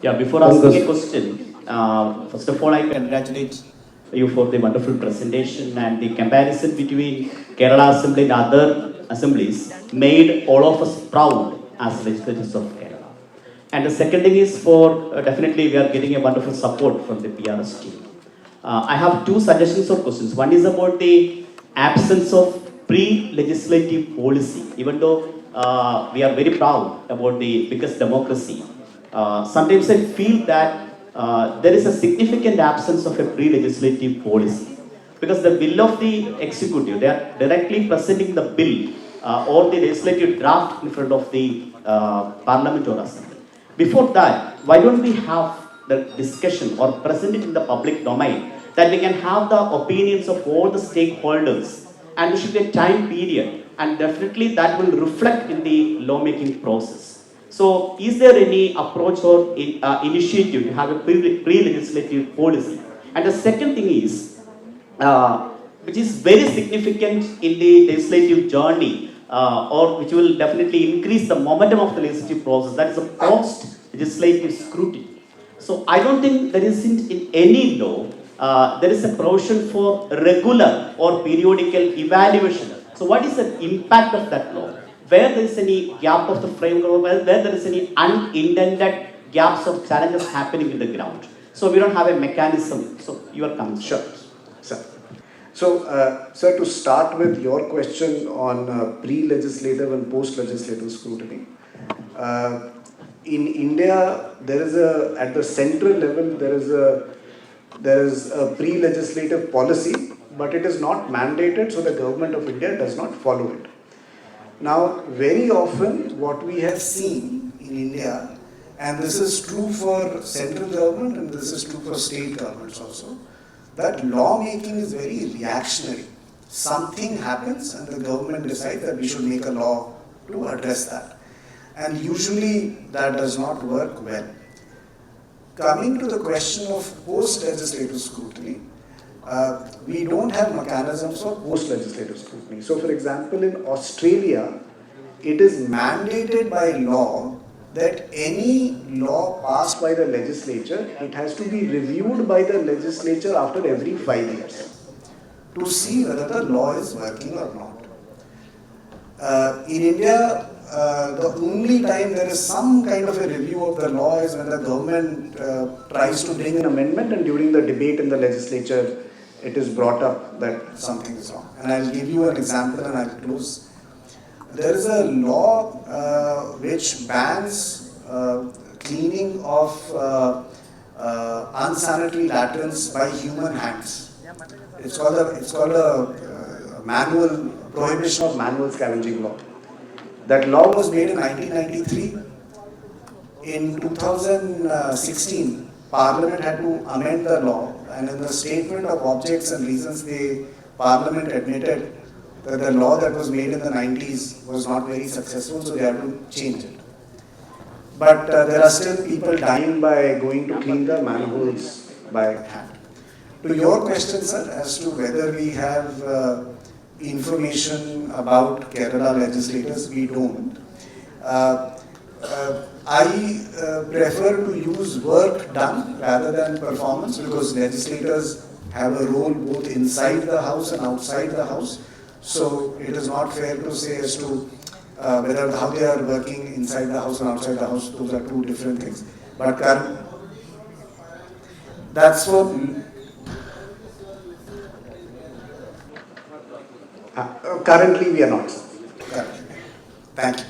Yeah, before asking a question, first of all, I congratulate you for the wonderful presentation and the comparison between Kerala Assembly and other assemblies made all of us proud as legislators of Kerala. And the second thing is for definitely we are getting a wonderful support from the PRS team. I have two suggestions or questions. One is about the absence of pre-legislative policy, even though we are very proud about the biggest democracy. Sometimes I feel that there is a significant absence of a pre-legislative policy because the will of the executive, they are directly presenting the bill or the legislative draft in front of the parliament or assembly. Before that, why don't we have the discussion or present it in the public domain that we can have the opinions of all the stakeholders and there should be a time period and definitely that will reflect in the lawmaking process. So, is there any approach or initiative to have a pre-legislative policy? And the second thing is, which is very significant in the legislative journey, or which will definitely increase the momentum of the legislative process, that is a post-legislative scrutiny. So, I don't think there isn't in any law, there is a provision for regular or periodical evaluation. So, what is the impact of that law? Where there is any gap of the framework, where there is any unintended gaps or challenges happening in the ground. So we don't have a mechanism. So you are coming. Sure, sir. So, sir, to start with your question on pre-legislative and post-legislative scrutiny, in India, there is at the central level, there is a pre-legislative policy, but it is not mandated, so the government of India does not follow it. Now, very often what we have seen in India, and this is true for central government and this is true for state governments also, that lawmaking is very reactionary. Something happens and the government decides that we should make a law to address that. And usually that does not work well. Coming to the question of post-legislative scrutiny, we don't have mechanisms for post-legislative scrutiny. So, for example, in Australia, it is mandated by law that any law passed by the legislature, it has to be reviewed by the legislature after every 5 years to see whether the law is working or not. In India, the only time there is some kind of a review of the law is when the government tries to bring an amendment, and during the debate in the legislature, it is brought up that something is wrong. And I'll give you an example and I'll close. There is a law which bans cleaning of unsanitary latrines by human hands. It's called a manual prohibition of manual scavenging law. That law was made in 1993. In 2016, Parliament had to amend the law, and in the statement of objects and reasons, the Parliament admitted that the law that was made in the 90s was not very successful, so they had to change it. But there are still people dying by going to clean the manholes by hand. To your question, sir, as to whether we have information about Kerala legislators, we don't. I prefer to use work done rather than performance, because legislators have a role both inside the house and outside the house. So it is not fair to say as to whether how they are working inside the house and outside the house. Those are two different things. But that's what. Currently we are not. Currently. Thank you.